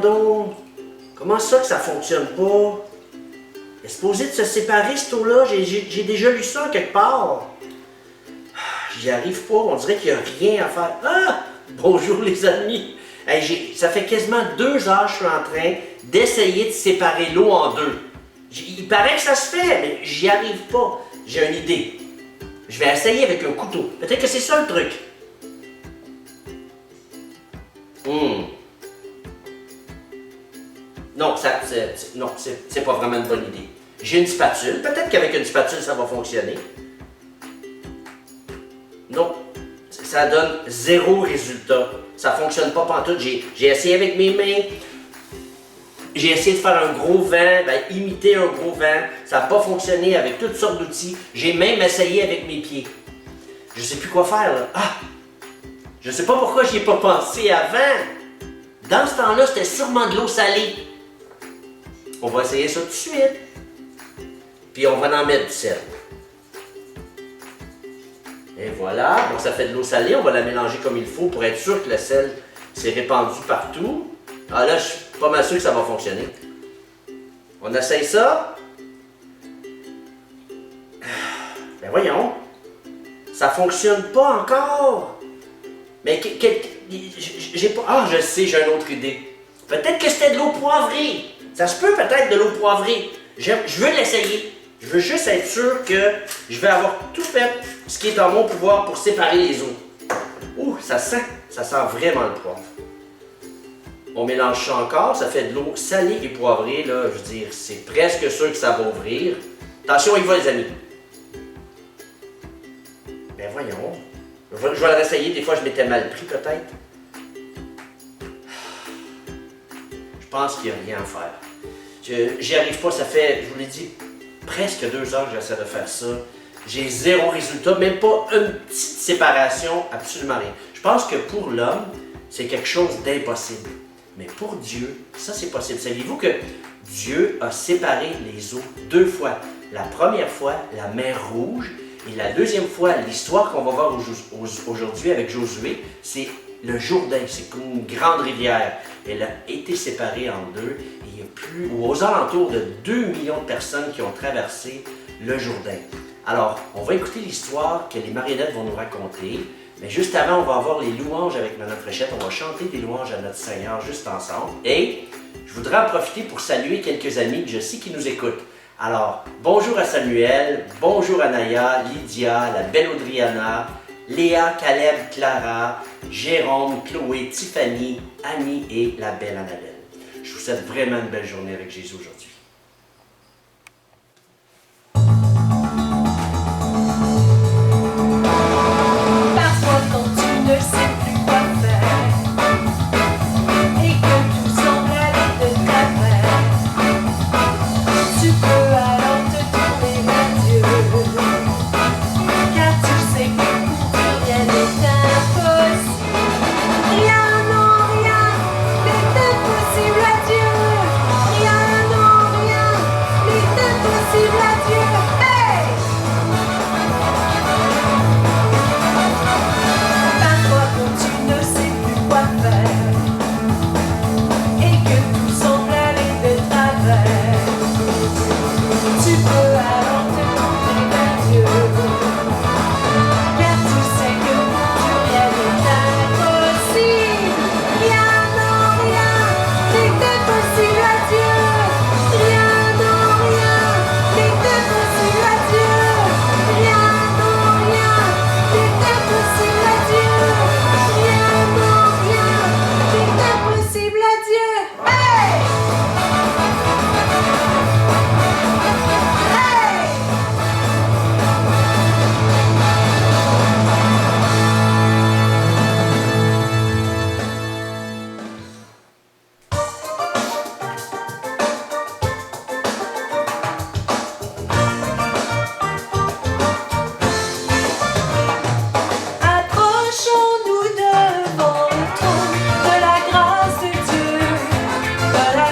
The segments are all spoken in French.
donc. Comment ça que ça fonctionne pas? Il est supposé de se séparer, ce taux-là. J'ai déjà lu ça quelque part. J'y arrive pas. On dirait qu'il n'y a rien à faire. Ah! Bonjour les amis. Hey, ça fait quasiment 2 heures que je suis en train d'essayer de séparer l'eau en deux. Il paraît que ça se fait, mais j'y arrive pas. J'ai une idée. Je vais essayer avec un couteau. Peut-être que c'est ça le truc. Non, c'est pas vraiment une bonne idée. J'ai une spatule. Peut-être qu'avec une spatule, ça va fonctionner. Non, ça donne 0 résultat. Ça fonctionne pas pantoute. J'ai essayé avec mes mains. J'ai essayé de faire un gros vent, imiter un gros vent. Ça n'a pas fonctionné avec toutes sortes d'outils. J'ai même essayé avec mes pieds. Je sais plus quoi faire, là. Ah! Je sais pas pourquoi j'y ai pas pensé avant. Dans ce temps-là, c'était sûrement de l'eau salée. On va essayer ça tout de suite. Puis on va en mettre du sel. Et voilà, donc ça fait de l'eau salée. On va la mélanger comme il faut pour être sûr que le sel s'est répandu partout. Ah là, je suis pas mal sûr que ça va fonctionner. On essaye ça. Ben voyons. Ça fonctionne pas encore. Mais j'ai pas... Ah, je sais, j'ai une autre idée. Peut-être que c'était de l'eau poivrée. Ça se peut peut-être de l'eau poivrée. Je veux l'essayer. Je veux juste être sûr que je vais avoir tout fait ce qui est en mon pouvoir pour séparer les eaux. Ouh, ça sent vraiment le poivre. On mélange ça encore, ça fait de l'eau salée et poivrée, là, je veux dire, c'est presque sûr que ça va ouvrir. Attention, il va les amis. Ben voyons. Je vais le réessayer, des fois je m'étais mal pris peut-être. Je pense qu'il n'y a rien à faire. J'y arrive pas, ça fait, je vous l'ai dit, presque 2 heures que j'essaie de faire ça. J'ai 0 résultat, même pas une petite séparation, absolument rien. Je pense que pour l'homme, c'est quelque chose d'impossible. Mais pour Dieu, ça c'est possible. Saviez-vous que Dieu a séparé les eaux 2 fois? La première fois, la mer Rouge, et la deuxième fois, l'histoire qu'on va voir aujourd'hui avec Josué, c'est le Jourdain. C'est comme une grande rivière. Elle a été séparée en deux. Et il y a plus, ou aux alentours de 2 millions de personnes qui ont traversé le Jourdain. Alors, on va écouter l'histoire que les marionnettes vont nous raconter. Mais juste avant, on va avoir les louanges avec Mme Fréchette. On va chanter des louanges à notre Seigneur juste ensemble. Et je voudrais en profiter pour saluer quelques amis que je sais qui nous écoutent. Alors, bonjour à Samuel, bonjour à Naya, Lydia, la belle Audriana, Léa, Caleb, Clara, Jérôme, Chloé, Tiffany, Annie et la belle Annabelle. Je vous souhaite vraiment une belle journée avec Jésus aujourd'hui. Parfois quand tu ne sais plus quoi faire et que tout semble aller de travers, tu peux alors te tourner vers Dieu, car tu sais que pour Dieu rien n'est impossible. Rien, non, rien n'est impossible à Dieu. Rien, non, rien n'est impossible à Dieu. Hey! Parfois quand tu ne sais plus quoi faire et que tout semble aller de travers, tu peux alors te tourner vers Dieu, car tu sais que pour Dieu rien n'est impossible. Rien, non, rien n'est impossible à Dieu. Rien, non, rien n'est impossible à Dieu. Rien, non, rien n'est impossible à Dieu. Rien, non, rien n'est impossible à Dieu. Hey! Hey! Approchons-nous devant le trône de la grâce de Dieu, de la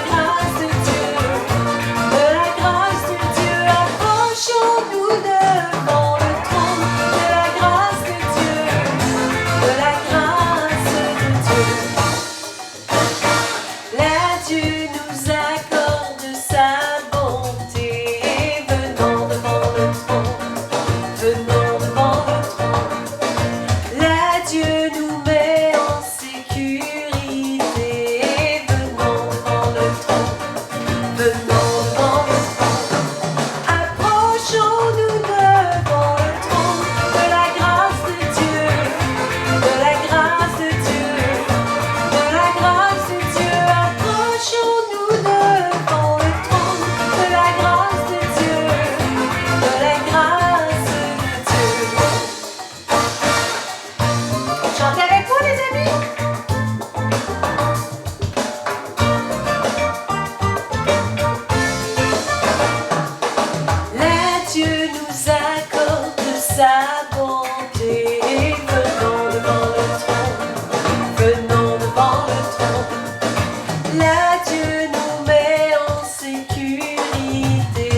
l'adieu nous met en sécurité.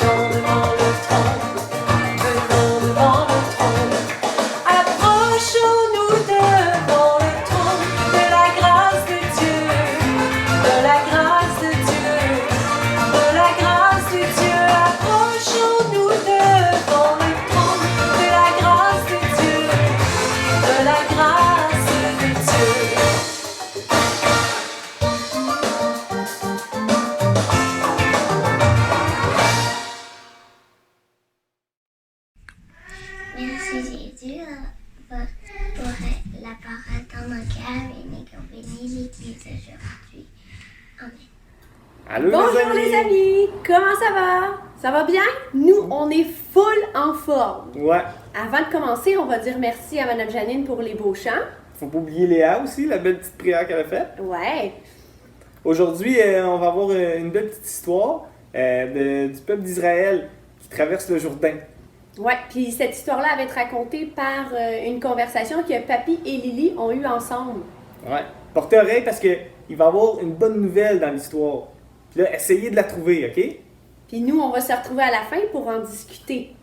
Venons devant le trône, venons devant le trône. Approchons-nous devant le trône de la grâce de Dieu, de la grâce de Dieu, de la grâce de Dieu. Approchons-nous devant le trône de la grâce de Dieu, de la grâce de Dieu. Merci Jésus pour la parole dans nos cœurs et qu'on bénisse l'Église aujourd'hui. Amen. Allô Bonjour les amis, comment ça va? Ça va bien? Nous, on est full en forme. Ouais, Avant de commencer, on va dire merci à Madame Janine pour les beaux chants. faut pas oublier Léa aussi, la belle petite prière qu'elle a faite. Ouais. Aujourd'hui, on va avoir une belle petite histoire du peuple d'Israël qui traverse le Jourdain. Ouais, puis cette histoire-là va être racontée par une conversation que Papy et Lily ont eue ensemble. Ouais. Portez oreille parce qu'il va y avoir une bonne nouvelle dans l'histoire. Puis là, essayez de la trouver, OK? Puis nous, on va se retrouver à la fin pour en discuter.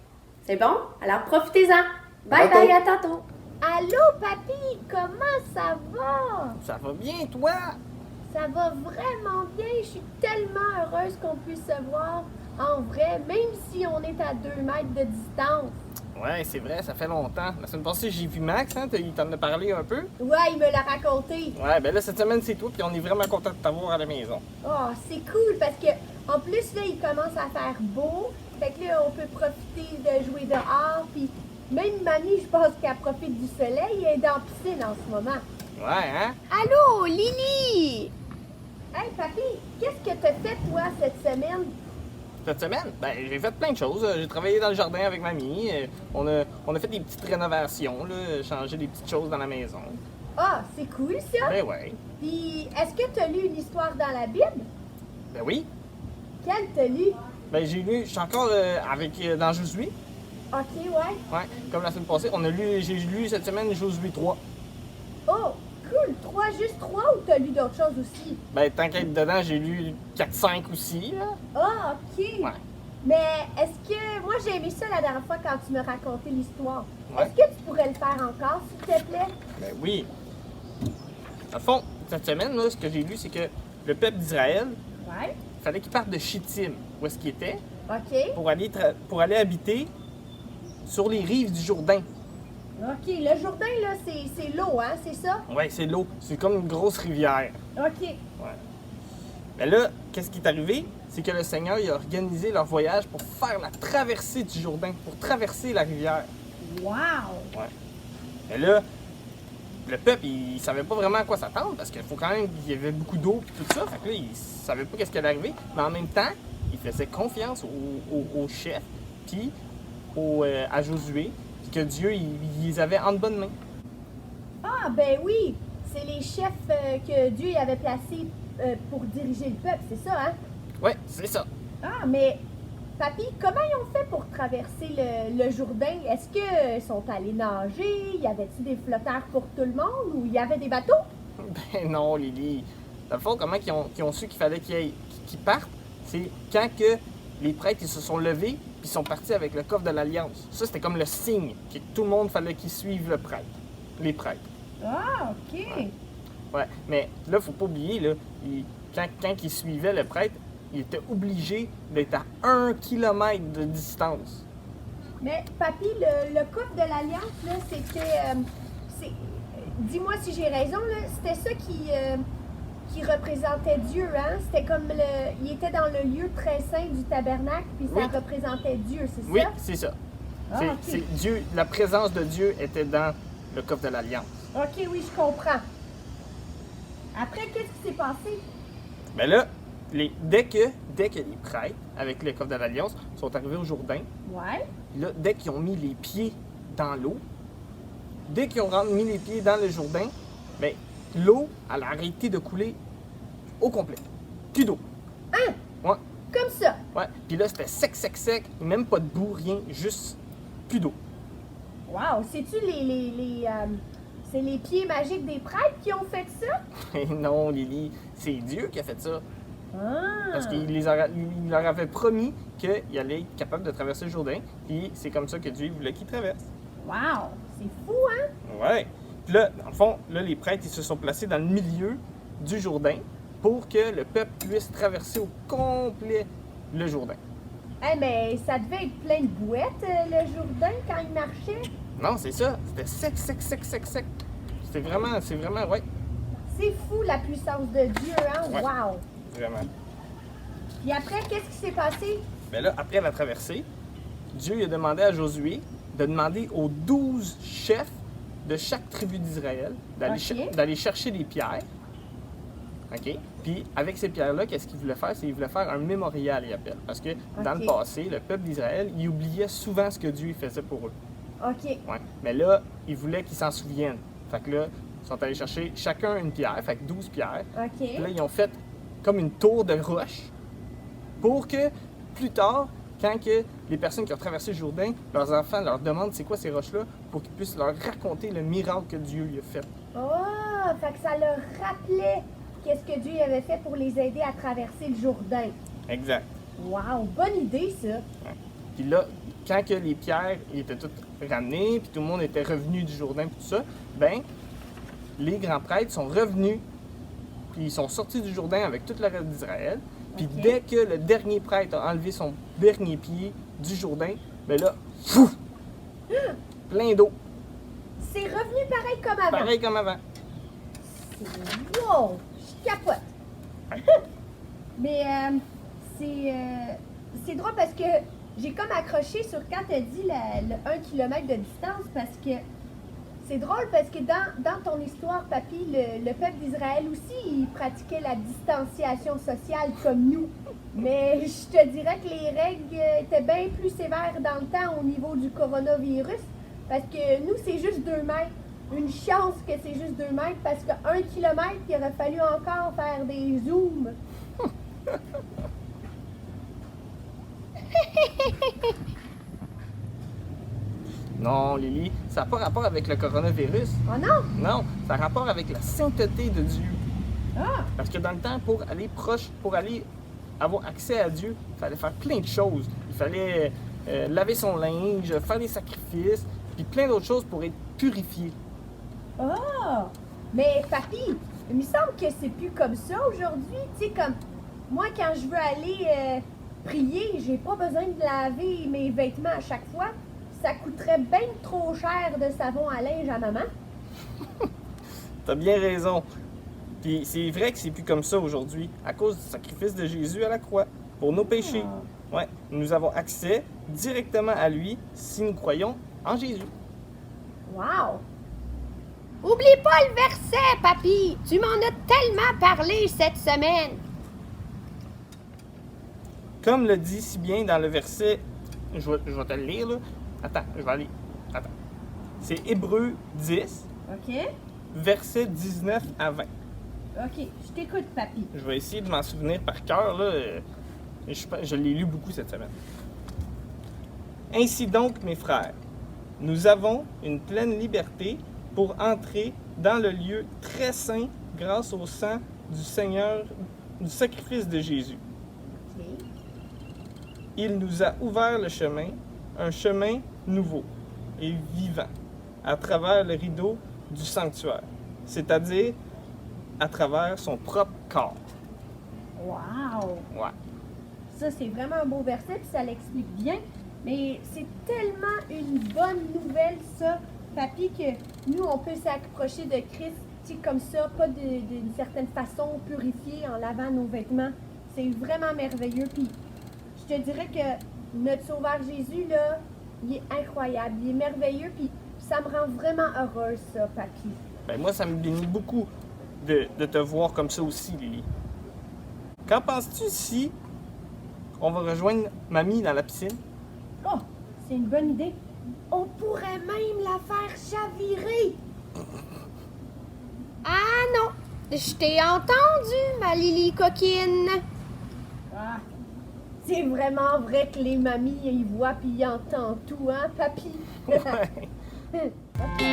C'est bon? Alors profitez-en. Bye tantôt. bye, à tantôt. Allô, papy, comment ça va? Ça va bien, toi? Ça va vraiment bien. Je suis tellement heureuse qu'on puisse se voir en vrai, même si on est à 2 mètres de distance. Ouais, c'est vrai, ça fait longtemps. La semaine passée, j'ai vu Max, hein, il t'en a parlé un peu. Ouais, il me l'a raconté. Ouais, ben là, cette semaine, c'est toi, puis on est vraiment content de t'avoir à la maison. Oh, c'est cool parce que en plus là, il commence à faire beau. Fait que là, on peut profiter de jouer dehors. Puis même Mamie, je pense qu'elle profite du soleil. Elle est dans la piscine en ce moment. Ouais, hein? Allô, Lily! Hey, papy, qu'est-ce que t'as fait, toi, cette semaine? Cette semaine, ben, j'ai fait plein de choses. J'ai travaillé dans le jardin avec mamie. On a fait des petites rénovations, là, changé des petites choses dans la maison. Ah, c'est cool, ça! Ben ouais. Puis, est-ce que t'as lu une histoire dans la Bible? Ben oui. Quelle t'as lu? Ben j'ai lu, je suis encore dans Josué. Ok, ouais. Ouais, comme la semaine passée. J'ai lu cette semaine Josué 3. Oh, cool! Juste 3 ou t'as lu d'autres choses aussi? Ben tant qu'à être dedans, j'ai lu 4-5 aussi, là. Ah, ok! Ouais. Mais est-ce que... Moi, j'ai aimé ça la dernière fois quand tu me racontais l'histoire. Ouais. Est-ce que tu pourrais le faire encore, s'il te plaît? Ben oui. Dans le fond, cette semaine, là, ce que j'ai lu, c'est que le peuple d'Israël, Ouais. il fallait qu'il parte de Chittim, où est-ce qu'il était, Ok. pour aller habiter sur les rives du Jourdain. Ok, le Jourdain, là, c'est l'eau, hein, c'est ça? Ouais, c'est l'eau. C'est comme une grosse rivière. Ok. Mais là, qu'est-ce qui est arrivé? C'est que le Seigneur il a organisé leur voyage pour faire la traversée du Jourdain, pour traverser la rivière. Wow! Mais là, le peuple, il savait pas vraiment à quoi s'attendre parce qu'il faut quand même qu'il y avait beaucoup d'eau et tout ça. Fait que là, il savait pas qu'est-ce qui allait arriver. Mais en même temps, il faisait confiance au chef, puis à Josué, puis que Dieu, il les avait en bonne main. Ah, ben oui! C'est les chefs que Dieu y avait placés pour diriger le peuple, c'est ça, hein? Ouais, c'est ça. Ah, mais papy, comment ils ont fait pour traverser le Jourdain? Est-ce qu'ils sont allés nager? Y avait-il des flotteurs pour tout le monde? Ou il y avait des bateaux? Ben non, Lily. Dans le fond, comment ils ont su qu'il fallait qu'ils partent? C'est quand que les prêtres ils se sont levés puis sont partis avec le coffre de l'Alliance. Ça, c'était comme le signe que tout le monde fallait qu'ils suivent le prêtre. Les prêtres. Ah, ok. Ouais. Mais là, faut pas oublier, là, quand ils suivaient le prêtre, il était obligé d'être à 1 kilomètre de distance. Mais papy, le coffre de l'Alliance, là, c'était... dis-moi si j'ai raison, là, c'était ça qui représentait Dieu, hein? C'était comme il était dans le lieu très saint du tabernacle, puis ça Oui. représentait Dieu, c'est Oui, ça? c'est ça. Ah, C'est- ok. c'est Dieu, la présence de Dieu était dans le coffre de l'Alliance. Ok, oui, je comprends. Après, qu'est-ce qui s'est passé? Mais là, dès que les prêtres, avec le coffre de l'Alliance, sont arrivés au Jourdain, Ouais. là, dès qu'ils ont mis les pieds dans l'eau, dès qu'ils ont mis les pieds dans le Jourdain, ben, l'eau, elle a arrêté de couler au complet. Plus d'eau. Hein? Ouais, Comme ça. ouais. Puis là, c'était sec, sec, sec. Même pas de boue, rien. Juste plus d'eau. Wow! C'est-tu C'est les pieds magiques des prêtres qui ont fait ça? Et non, Lily, c'est Dieu qui a fait ça. Ah! Parce qu'il il leur avait promis qu'il allait être capable de traverser le Jourdain, puis c'est comme ça que Dieu voulait qu'il traverse. Wow! C'est fou, hein? Ouais. Puis là, dans le fond, là, les prêtres, ils se sont placés dans le milieu du Jourdain pour que le peuple puisse traverser au complet le Jourdain. Eh, mais ça devait être plein de bouettes, le Jourdain, quand il marchait. Non, c'est ça. C'était sec, sec, sec, sec, sec. C'est vraiment, ouais, C'est fou, la puissance de Dieu, hein? Ouais. Wow! vraiment. Puis après, qu'est-ce qui s'est passé? Mais là, après la traversée, Dieu il a demandé à Josué de demander aux 12 chefs de chaque tribu d'Israël d'aller Ok. d'aller chercher des pierres. OK? Puis avec ces pierres-là, qu'est-ce qu'il voulait faire? C'est qu'il voulait faire un mémorial, il appelle. Parce que dans le Ok. passé, le peuple d'Israël, il oubliait souvent ce que Dieu faisait pour eux. OK. Ouais. Mais là, il voulait qu'ils s'en souviennent. Fait que là, ils sont allés chercher chacun une pierre, fait que 12 pierres. OK. Puis là, ils ont fait comme une tour de roche pour que plus tard, quand que les personnes qui ont traversé le Jourdain, leurs enfants leur demandent c'est quoi ces roches-là, pour qu'ils puissent leur raconter le miracle que Dieu lui a fait. Oh! Fait que ça leur rappelait qu'est-ce que Dieu avait fait pour les aider à traverser le Jourdain. Exact. Wow! Bonne idée, ça! Puis là, quand que les pierres étaient toutes ramenées, puis tout le monde était revenu du Jourdain, puis tout ça, ben les grands prêtres sont revenus, puis ils sont sortis du Jourdain avec toute le reste d'Israël. Puis Ok. dès que le dernier prêtre a enlevé son dernier pied du Jourdain, ben là, fou, plein d'eau, C'est revenu pareil comme avant. pareil comme avant. Wow! Je capote. Mais c'est drôle parce que j'ai comme accroché sur quand tu as dit le 1 km de distance parce que c'est drôle parce que dans ton histoire, papy, le peuple d'Israël aussi, il pratiquait la distanciation sociale comme nous. Mais je te dirais que les règles étaient bien plus sévères dans le temps au niveau du coronavirus parce que nous, c'est juste 2 mètres. Une chance que c'est juste 2 mètres parce que 1 kilomètre, il aurait fallu encore faire des zooms. Non, Lily, ça n'a pas rapport avec le coronavirus. Oh non! Non, ça a rapport avec la sainteté de Dieu. Ah! Parce que dans le temps, pour aller proche, pour aller avoir accès à Dieu, il fallait faire plein de choses. Il fallait laver son linge, faire des sacrifices, puis plein d'autres choses pour être purifié. Ah! Mais papy, il me semble que c'est plus comme ça aujourd'hui. Tu sais, comme moi, quand je veux aller prier, j'ai pas besoin de laver mes vêtements à chaque fois. Ça coûterait bien trop cher de savon à linge à maman. T'as bien raison. Puis c'est vrai que c'est plus comme ça aujourd'hui, à cause du sacrifice de Jésus à la croix, pour nos péchés. Ouais, nous avons accès directement à lui si nous croyons en Jésus. Wow! Oublie pas le verset, papy. Tu m'en as tellement parlé cette semaine. Comme le dit si bien dans le verset, je vais te le lire là. Attends, je vais aller. Attends. C'est Hébreux 10, OK? verset 19 à 20. OK, je t'écoute, papy. Je vais essayer de m'en souvenir par cœur, là. Je l'ai lu beaucoup cette semaine. Ainsi donc, mes frères, nous avons une pleine liberté pour entrer dans le lieu très saint grâce au sang du Seigneur, du sacrifice de Jésus. OK. Il nous a ouvert le chemin, un chemin nouveau et vivant, à travers le rideau du sanctuaire, c'est-à-dire à travers son propre corps. Wow! Ouais. Ça, c'est vraiment un beau verset, puis ça l'explique bien. Mais c'est tellement une bonne nouvelle, ça, papy, que nous, on peut s'approcher de Christ, tu sais, comme ça, pas d'une certaine façon, purifié en lavant nos vêtements. C'est vraiment merveilleux. Puis, je te dirais que notre Sauveur Jésus, là, il est incroyable, il est merveilleux, puis ça me rend vraiment heureuse, ça, papy. Ben moi, ça me bénit beaucoup de te voir comme ça aussi, Lily. Qu'en penses-tu si on va rejoindre mamie dans la piscine? Oh, c'est une bonne idée. On pourrait même la faire chavirer. Ah non, je t'ai entendu, ma Lily coquine. Ah, c'est vraiment vrai que les mamies, ils voient puis ils entendent tout, hein, papy? Ouais. Ok.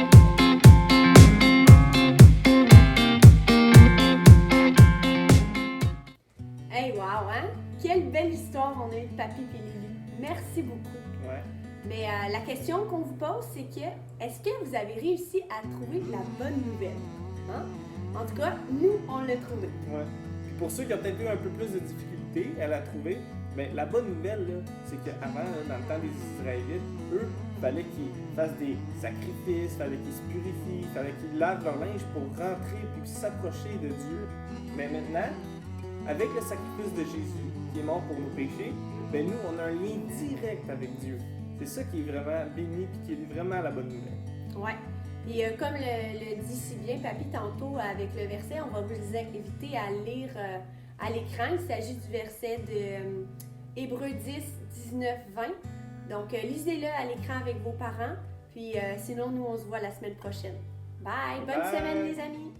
Hey, wow, hein? Quelle belle histoire on a eue de Papy et Lily. Merci beaucoup. Ouais. Mais la question qu'on vous pose, c'est que est-ce que vous avez réussi à trouver la bonne nouvelle? Hein? En tout cas, nous, on l'a trouvé. Ouais. Puis pour ceux qui ont peut-être eu un peu plus de difficultés à la trouver, ben, la bonne nouvelle, là, c'est qu'avant, là, dans le temps des Israélites, eux, il fallait qu'ils fassent des sacrifices, il fallait qu'ils se purifient, il fallait qu'ils lavent leur linge pour rentrer puis s'approcher de Dieu. Mais maintenant, avec le sacrifice de Jésus, qui est mort pour nos péchés, ben nous, on a un lien direct avec Dieu. C'est ça qui est vraiment béni et qui est vraiment la bonne nouvelle. Ouais. Et comme le dit si bien Papy tantôt avec le verset, on va vous inviter à lire à l'écran. Il s'agit du verset de Hébreux 10, 19, 20. Donc, lisez-le à l'écran avec vos parents. Puis sinon, nous, on se voit la semaine prochaine. Bye! Bonne Bye. semaine, les amis!